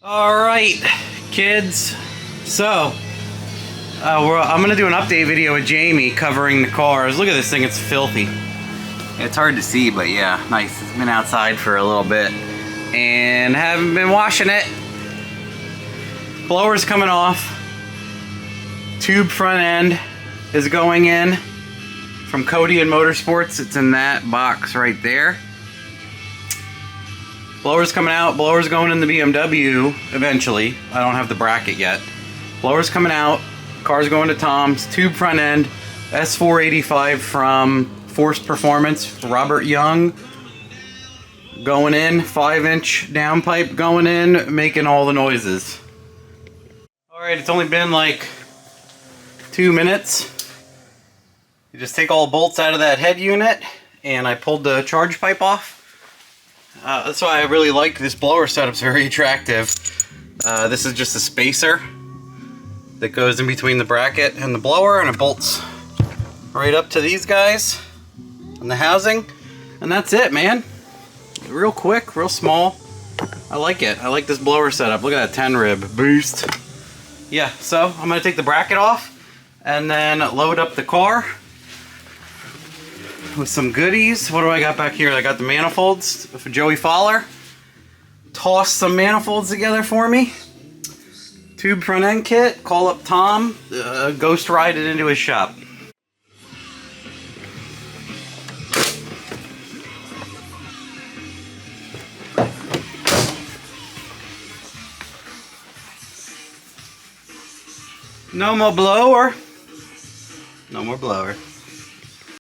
Alright, kids. So, I'm going to do an update video with Jamie covering the cars. Look at this thing, it's filthy. It's hard to see, but yeah, nice. It's been outside for a little bit and haven't been washing it. Blower's coming off. Tube front end is going in from Codion Motorsports. It's in that box right there. Blower's coming out. Blower's going in the BMW eventually. I don't have the bracket yet. Blower's coming out. Car's going to Tom's. Tube front end. S485 from Forced Performance. Robert Young. Going in. 5-inch downpipe going in. Making all the noises. Alright, it's only been like 2 minutes. You just take all the bolts out of that head unit. And I pulled the charge pipe off. That's why I really like this blower setup. It's very attractive. This is just a spacer that goes in between the bracket and the blower, and it bolts right up to these guys and the housing, and that's it, man. Real quick, real small. I like it. I like this blower setup. Look at that 10 rib boost. Yeah, so I'm gonna take the bracket off and then load up the car with some goodies. What do I got back here? I got the manifolds for Joey Fowler. Toss some manifolds together for me. Tube front end kit. Call up Tom. Ghost ride it into his shop. No more blower. No more blower.